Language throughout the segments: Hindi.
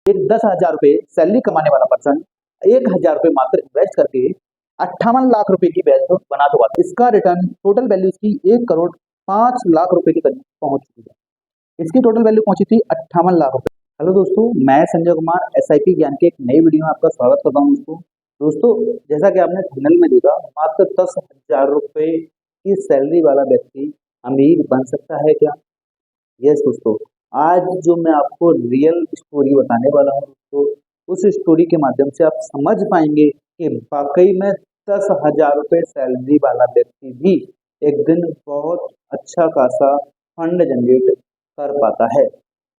एक 10,000 रुपये सैलरी कमाने वाला पर्सन 1,000 रुपये मात्र इन्वेस्ट करके 58 लाख रुपए की वैल्यू बना चुका था। इसका रिटर्न टोटल वैल्यू इसकी 1,05,00,000 रुपए के करीब पहुंच चुकी है। इसकी टोटल वैल्यू पहुंची थी 58 लाख रुपए। हेलो दोस्तों, मैं संजय कुमार SIP ज्ञान के एक नई वीडियो में आपका स्वागत करता हूं। दोस्तों, जैसा कि आपने थंबनेल में देखा, मात्र 10,000 रुपए की सैलरी वाला व्यक्ति अमीर बन सकता है क्या? यस दोस्तों, आज जो मैं आपको रियल स्टोरी बताने वाला हूँ तो उस स्टोरी के माध्यम से आप समझ पाएंगे कि वाकई में 10,000 रुपये सैलरी वाला व्यक्ति भी एक दिन बहुत अच्छा खासा फंड जनरेट कर पाता है।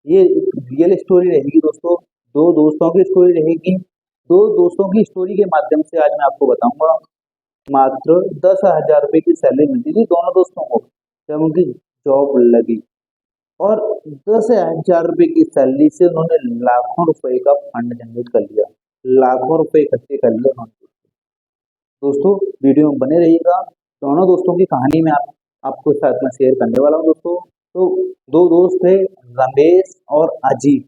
ये एक रियल स्टोरी रहेगी दोस्तों, दो दोस्तों की स्टोरी रहेगी। दो दोस्तों की स्टोरी के माध्यम से आज मैं आपको बताऊंगा। मात्र 10,000 रुपये की सैलरी मिलती थी दोनों दोस्तों को जब उनकी जॉब लगी, और 10,000 रुपये की सैलरी से उन्होंने लाखों रुपए का फंड जनरेट कर लिया, लाखों रुपए इकट्ठे कर लिए उन्होंने। दोस्तों, वीडियो में बने रहिएगा। दोनों दोस्तों की कहानी में आपको साथ में शेयर करने वाला हूँ दोस्तों। तो दो दोस्त थे, रमेश और अजीत।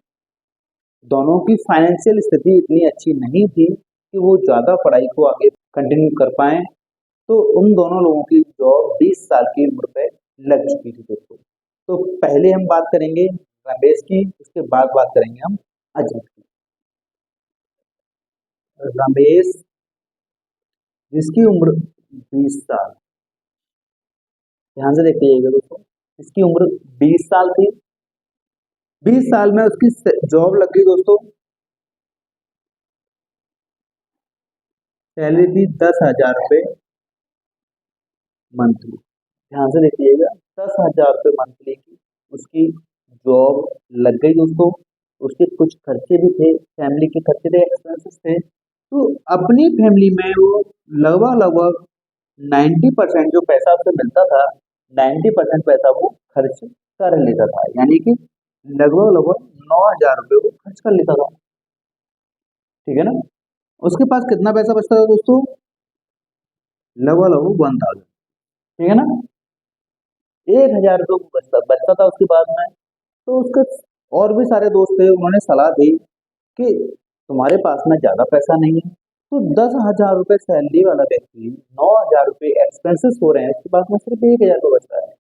दोनों की फाइनेंशियल स्थिति इतनी अच्छी नहीं थी कि वो ज़्यादा पढ़ाई को आगे कंटिन्यू कर पाए। तो उन दोनों लोगों की जॉब 20 साल की उम्र पे लग चुकी थी दोस्तों। तो पहले हम बात करेंगे रमेश की, उसके बाद बात करेंगे हम अजीत की। रमेश, जिसकी उम्र 20 साल, ध्यान से देखिएगा दोस्तों, इसकी उम्र 20 साल थी। 20 साल में उसकी जॉब लग गई दोस्तों। सैलरी थी 10,000 रुपये मंथली। ध्यान से देखिएगा, 10,000 रुपये मंथली की उसकी जॉब लग गई दोस्तों। उसके कुछ खर्चे भी थे, फैमिली के खर्चे थे, एक्सपेंसेस थे। तो अपनी फैमिली में वो लगभग 90% जो पैसा उसे मिलता था, 90% पैसा वो खर्च कर लेता था, यानी कि लगभग 9,000 रुपये वो खर्च कर लेता था। ठीक है ना? उसके पास कितना पैसा बचता था दोस्तों? लगभग 1,000। ठीक है ना? 1,000 रुपये बचता था उसके बाद में। तो उसके और भी सारे दोस्त थे, उन्होंने सलाह दी कि तुम्हारे पास में ज़्यादा पैसा नहीं है, तो 10,000 रुपये सैलरी वाला व्यक्ति 9,000 रुपये एक्सपेंसेस हो रहे हैं, उसके पास में सिर्फ 1,000 रुपये बचता है।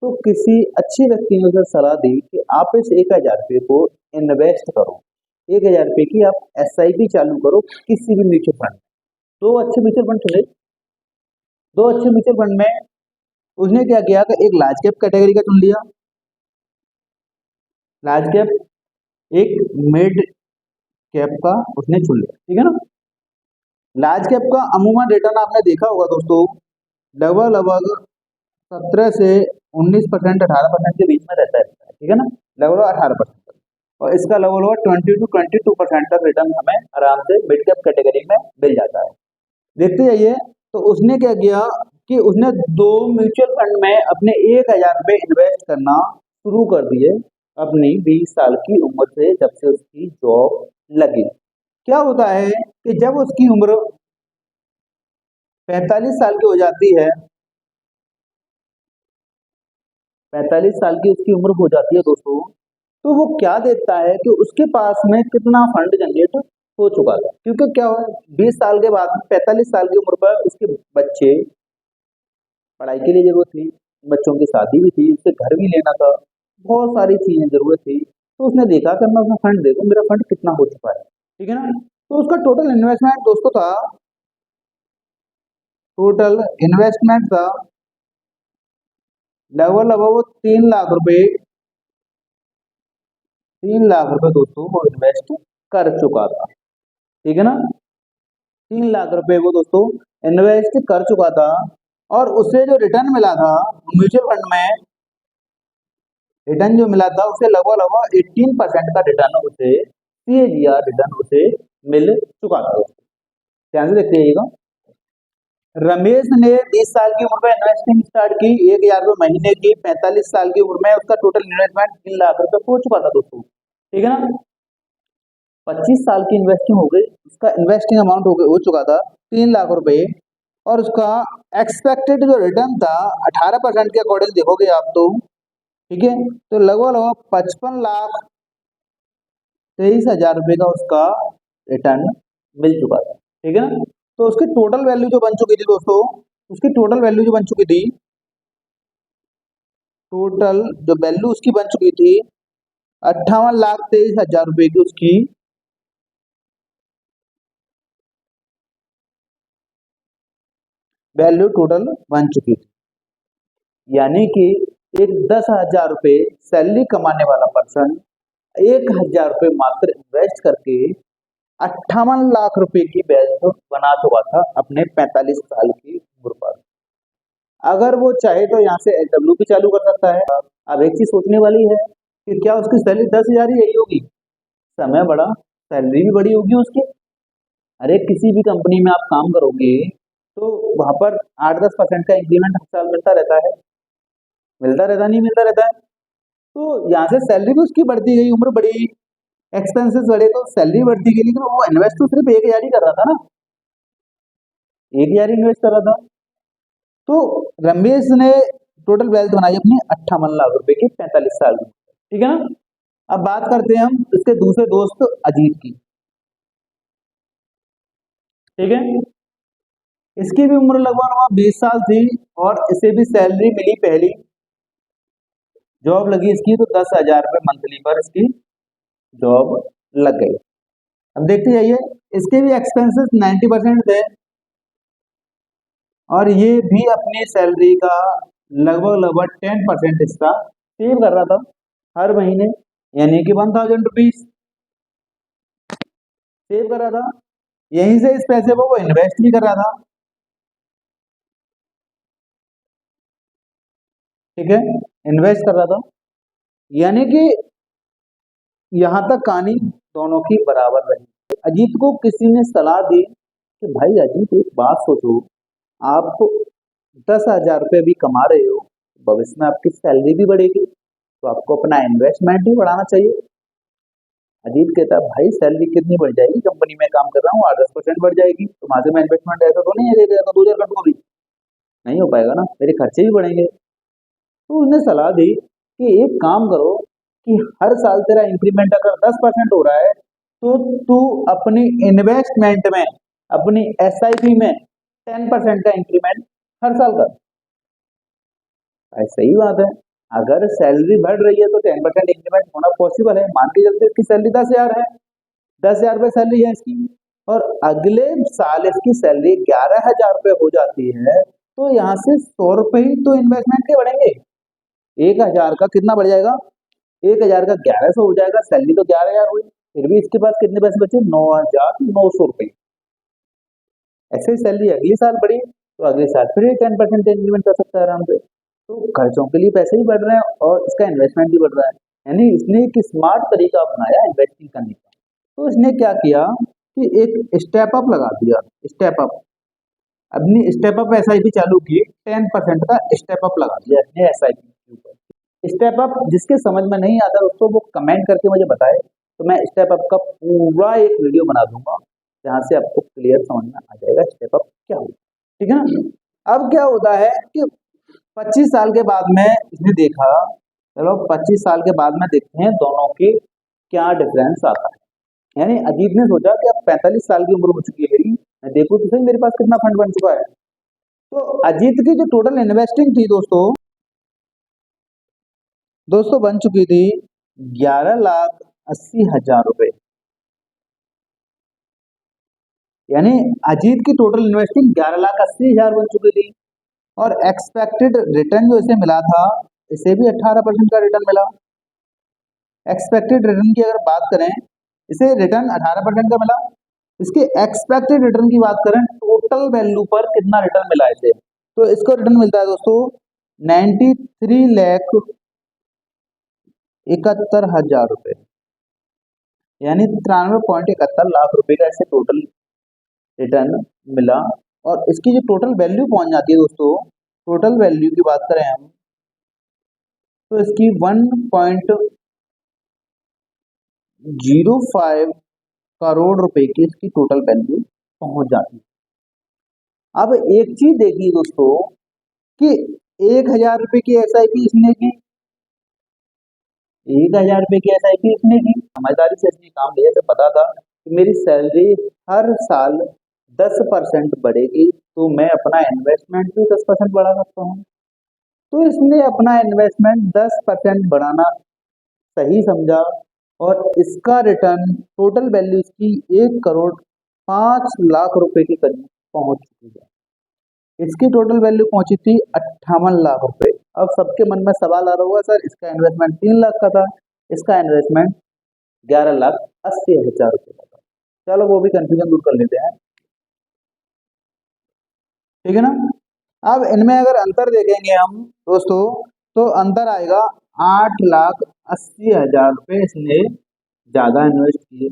तो किसी अच्छे व्यक्ति ने उसे सलाह दी कि आप इस 1,000 रुपये को इन्वेस्ट करो। 1,000 रुपये की आप SIP चालू करो किसी भी म्यूचुअल फंड। दो अच्छे म्यूचुअल फंड चुने। दो अच्छे म्यूचुअल फंड में उसने क्या किया कि एक लार्ज कैप कैटेगरी का चुन लिया, लार्ज कैप, एक मिड कैप का उसने चुन लिया। ठीक है ना? लार्ज कैप का अमूमन रिटर्न आपने देखा होगा दोस्तों, लगभग 17 से 19%, 18% के बीच में रहता है। ठीक है ना? लगभग 18%। और इसका लगभग 20 to 22% का रिटर्न हमें आराम से मिड कैप कैटेगरी में मिल जाता है। देखते जाइए, तो उसने क्या किया कि उसने दो म्यूचुअल फंड में अपने 1,000 रुपये इन्वेस्ट करना शुरू कर दिए अपनी 20 साल की उम्र से, जब से उसकी जॉब लगी। क्या होता है कि जब उसकी उम्र 45 साल की हो जाती है, 45 साल की उसकी उम्र हो जाती है दोस्तों, तो वो क्या देखता है कि उसके पास में कितना फंड जनरेट हो चुका था। क्योंकि क्या हुआ, 20 साल के बाद 45 साल की उम्र पर उसके बच्चे, पढ़ाई के लिए जरूरत थी, बच्चों की शादी भी थी, उससे घर भी लेना था, बहुत सारी चीजें जरूरत थी। तो उसने देखा कि मैं अपना फंड देखूं, मेरा फंड कितना हो चुका है। ठीक है ना? तो उसका टोटल इन्वेस्टमेंट दोस्तों था, टोटल इन्वेस्टमेंट था लगभग 3 लाख रुपए। 3 लाख रुपए दोस्तों वो इन्वेस्ट कर चुका था। ठीक है ना? 3 लाख रुपए वो दोस्तों इन्वेस्ट कर चुका था, और उसे जो रिटर्न मिला था म्यूचुअल फंड में, रिटर्न जो मिला था उसे लगभग 18% का रिटर्न उसे, CAGR रिटर्न उसे मिल चुका था। ध्यान से देखते रहिएगा। रमेश ने 20 साल की उम्र में इन्वेस्टिंग स्टार्ट की, 1,000 रुपये महीने की। 45 साल की उम्र में उसका टोटल इन्वेस्टमेंट 3 लाख रुपए हो चुका था दोस्तों। ठीक है ना? 25 साल की इन्वेस्टिंग हो गई, उसका इन्वेस्टिंग अमाउंट हो चुका था 3 लाख रुपए, और उसका एक्सपेक्टेड जो रिटर्न था 18% के अकॉर्डिंग देखोगे आप तो, ठीक है, तो लगभग 55 लाख 23,000 रुपये का उसका रिटर्न मिल चुका था। ठीक है ना। तो उसकी टोटल वैल्यू जो बन चुकी थी दोस्तों, उसकी टोटल वैल्यू जो बन चुकी थी, टोटल जो वैल्यू उसकी बन चुकी थी 58,23,000 रुपये की उसकी वैल्यू टोटल बन चुकी थी। यानी कि एक 10,000 रुपये सैलरी कमाने वाला पर्सन 1,000 रुपये मात्र इन्वेस्ट करके 58 लाख रुपए की वैल्यू बना चुका था अपने 45 साल की उम्र पर। अगर वो चाहे तो यहाँ से एसडब्ल्यू भी चालू कर सकता है। अब एक चीज सोचने वाली है कि क्या उसकी सैलरी 10,000 ही यही होगी? समय बड़ा, सैलरी भी बड़ी होगी उसकी। अरे किसी भी कंपनी में आप काम करोगे तो वहां पर 8-10% का इंक्रीमेंट हर साल मिलता रहता है, मिलता रहता नहीं मिलता रहता है। तो यहाँ से सैलरी भी उसकी बढ़ती गई, उम्र बढ़ी, एक्सपेंसेस बढ़े तो सैलरी बढ़ती गई, लेकिन वो इन्वेस्ट तो सिर्फ 1,000 ही कर रहा था ना, 1,000 ही इन्वेस्ट कर रहा था। तो रमेश ने टोटल वेल्थ बनाई अपनी 58 लाख रुपए की 45 साल में। ठीक है ना। अब बात करते हैं हम इसके दूसरे दोस्त अजीत की। ठीक है। इसकी भी उम्र लगभग 20 साल थी और इसे भी सैलरी मिली, पहली जॉब लगी इसकी तो 10,000 रुपये मंथली पर इसकी जॉब लग गई। अब देखते जाइए, इसके भी एक्सपेंसेस 90% थे और ये भी अपनी सैलरी का लगभग लगभग 10% हिस्सा सेव कर रहा था हर महीने, यानी कि 1,000 रुपीज सेव कर रहा था। यहीं से इस पैसे को वो इन्वेस्ट भी कर रहा था। ठीक है, इन्वेस्ट कर रहा था, यानी कि यहाँ तक कहानी दोनों की बराबर रही। अजीत को किसी ने सलाह दी कि भाई अजीत एक बात सोचो, आप 10,000 रुपये भी कमा रहे हो, भविष्य में आपकी सैलरी भी बढ़ेगी तो आपको अपना इन्वेस्टमेंट भी बढ़ाना चाहिए। अजीत कहता है भाई सैलरी कितनी बढ़ जाएगी, कंपनी में काम कर रहा हूँ 8-10% बढ़ जाएगी, तो वहां से मैं इन्वेस्टमेंट ऐसा तो नहीं है लेके जाता 2,000 कर दूंगा, भी नहीं हो पाएगा ना, मेरे खर्चे भी बढ़ेंगे। तो उसने सलाह दी कि एक काम करो कि हर साल तेरा इंक्रीमेंट अगर 10% हो रहा है तो तू अपनी इन्वेस्टमेंट में, अपनी एसआईपी में 10% का इंक्रीमेंट हर साल कर। भाई सही बात है, अगर सैलरी बढ़ रही है तो 10% इंक्रीमेंट होना पॉसिबल है। मान के चलते इसकी सैलरी 10,000 है, 10,000 रुपये सैलरी है इसकी, और अगले साल इसकी सैलरी 11,000 रुपये हो जाती है, तो यहाँ से 100 रुपये ही तो इन्वेस्टमेंट के बढ़ेंगे। 1,000 का कितना बढ़ जाएगा, 1,000 का 1,100 हो जाएगा, सैलरी तो 11,000 हुई, फिर भी इसके पास कितने पैसे बचे, 9,900 रुपये। ऐसे ही सैलरी अगले साल बढ़ी तो अगले साल फिर 10% इंक्रीमेंट कर सकता है आराम से। तो खर्चों के लिए पैसे भी बढ़ रहे हैं और इसका इन्वेस्टमेंट भी बढ़ रहा है, यानी इसने एक स्मार्ट तरीका अपनाया इन्वेस्टिंग करने का। तो इसने क्या किया कि एक स्टेप अप लगा दिया, स्टेप अप, अपनी स्टेप अप एसआईपी चालू की, 10% का स्टेप अप लगा दिया अपने एसआईपी के ऊपर। स्टेप अप जिसके समझ में नहीं आता उसको वो कमेंट करके मुझे बताए, तो मैं स्टेप अप का पूरा एक वीडियो बना दूंगा जहाँ से आपको क्लियर समझ में आ जाएगा स्टेप अप क्या होता है। ठीक है ना। अब क्या होता है कि 25 साल के बाद में इसने देखा, चलो 25 साल के बाद में देखते हैं दोनों के क्या डिफरेंस आता है। यानी अजीत ने सोचा कि अब 45 साल की उम्र हो चुकी है मेरी, मैं देखूं तो सही मेरे पास कितना फंड बन चुका है। तो अजीत की जो टोटल इन्वेस्टिंग थी दोस्तों, बन चुकी थी 11,80,000 रुपए। यानी अजीत की टोटल इन्वेस्टिंग 11,80,000 बन चुकी थी और एक्सपेक्टेड रिटर्न जो इसे मिला था, इसे भी 18% का रिटर्न मिला। एक्सपेक्टेड रिटर्न की अगर बात करें, इसे रिटर्न 18% का मिला। इसके एक्सपेक्टेड रिटर्न की बात करें, टोटल वैल्यू पर कितना रिटर्न मिला इसे, तो इसको रिटर्न मिलता है दोस्तों 93,71,000 रुपए, यानी 93.71 लाख रुपए का इसे टोटल रिटर्न मिला। और इसकी जो टोटल वैल्यू पहुंच जाती है दोस्तों, टोटल वैल्यू की बात करें हम तो इसकी 1.05 करोड़ रुपए की इसकी टोटल वैल्यू पहुंच जाती है। अब एक चीज देखिए दोस्तों कि 1,000 रुपए की एसआईपी इसने की, ₹1000 की SIP इसने की, समझदारी से इसने काम लिया। जब पता था कि मेरी सैलरी हर साल 10% बढ़ेगी, तो मैं अपना इन्वेस्टमेंट भी 10% बढ़ा सकता हूँ। तो इसने अपना इन्वेस्टमेंट 10% बढ़ाना सही समझा और इसका रिटर्न टोटल वैल्यू इसकी 1,05,00,000 के करीब पहुंच चुकी है। इसकी टोटल वैल्यू पहुंची थी 58 लाख रुपए। अब सबके मन में सवाल आ रहा होगा, सर इसका इन्वेस्टमेंट 3 लाख का था, इसका इन्वेस्टमेंट 11,80,000 का था। चलो वो भी कंफ्यूजन दूर कर लेते हैं, ठीक है ना। अब इनमें अगर अंतर देखेंगे हम दोस्तों, तो अंतर आएगा 8,80,000 रुपये इसने ज्यादा इन्वेस्ट किए।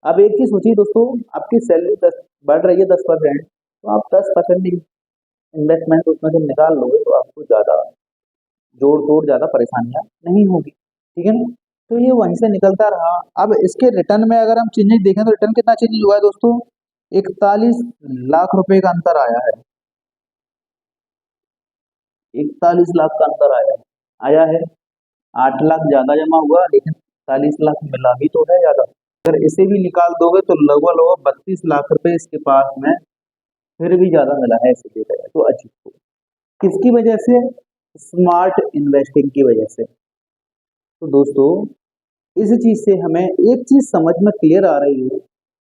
अब एक चीज सोचिए दोस्तों, आपकी सैलरी 10 बढ़ रही है 10%, तो आप 10% इन्वेस्टमेंट उसमें से निकाल लोगे तो आपको ज्यादा जोड़ तोड़ ज्यादा परेशानियां नहीं होगी, ठीक है ना। तो ये वहीं से निकलता रहा। अब इसके रिटर्न में अगर हम चेंजेस देखें तो रिटर्न कितना चेंज हुआ है दोस्तों, 41 लाख रुपए का अंतर आया है। 41 लाख का अंतर आया है। 8 लाख ज्यादा जमा हुआ, लेकिन 41 लाख मिला भी तो है ज्यादा। अगर इसे भी निकाल दोगे तो लगभग लगभग 32 लाख रुपए इसके पास में फिर भी ज्यादा मिला है, इसे देखा जाए तो अजीब। किसकी वजह से? स्मार्ट इन्वेस्टिंग की वजह से। तो दोस्तों इस चीज से हमें एक चीज समझ में क्लियर आ रही है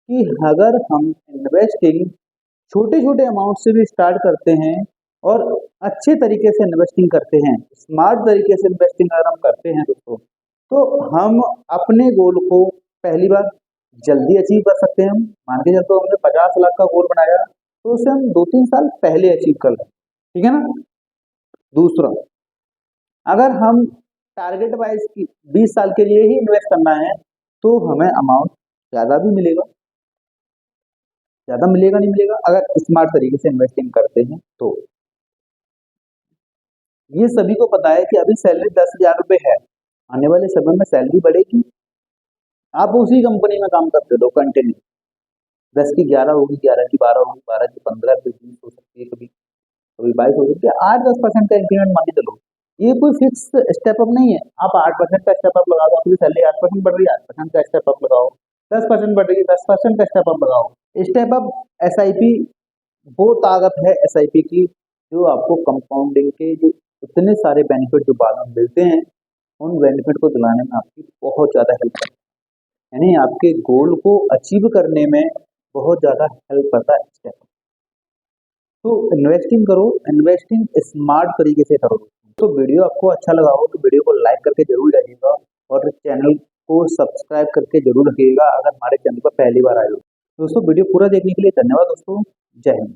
कि अगर हम इन्वेस्टिंग छोटे छोटे अमाउंट से भी स्टार्ट करते हैं और अच्छे तरीके से इन्वेस्टिंग करते हैं, स्मार्ट तरीके से इन्वेस्टिंग अगर हम करते हैं दोस्तों, तो हम अपने गोल को पहली बार जल्दी अचीव कर सकते हैं। हम मान के चलते हमने 50 लाख का गोल बनाया, तो उसे हम 2-3 साल पहले अचीव कर लें, ठीक है ना। दूसरा, अगर हम टारगेट वाइज 20 साल के लिए ही इन्वेस्ट करना है, तो हमें अमाउंट ज्यादा भी मिलेगा, ज्यादा मिलेगा नहीं मिलेगा अगर स्मार्ट तरीके से इन्वेस्टिंग करते हैं तो। ये सभी को पता है कि अभी सैलरी 10,000 रुपये है, आने वाले समय में सैलरी बढ़ेगी। आप उसी कंपनी में काम करते हो कंटिन्यू, 10 की 11 होगी, 11 की 12 होगी, 12 की 15, फिर 20 हो सकती है, कभी कभी 22 हो सकती है। 8-10% का इंक्रीमेंट मान के चलो, ये कोई फिक्स स्टेप अप नहीं है। आप 8% का स्टेप अप लगाओ, आपकी सैलरी 8% बढ़ रही है, 8% का स्टेप अप लगाओ। 10% बढ़ रही है, 10% का स्टेप अप लगाओ। स्टेप अप SIP वो ताकत है SIP की, जो आपको कंपाउंडिंग के जो इतने सारे बेनिफिट जो बाद में मिलते हैं, उन बेनिफिट को दिलाने में आपकी बहुत ज़्यादा हेल्प करता है, यानी आपके गोल को अचीव करने में बहुत ज़्यादा हेल्प करता है स्टेप। तो इन्वेस्टिंग करो, इन्वेस्टिंग स्मार्ट तरीके से करो। तो वीडियो आपको अच्छा लगा हो तो वीडियो को लाइक करके जरूर जाइएगा और चैनल को सब्सक्राइब करके जरूर रखिएगा अगर हमारे चैनल पर पहली बार आए हो। दोस्तों वीडियो पूरा देखने के लिए धन्यवाद दोस्तों, जय हिंद।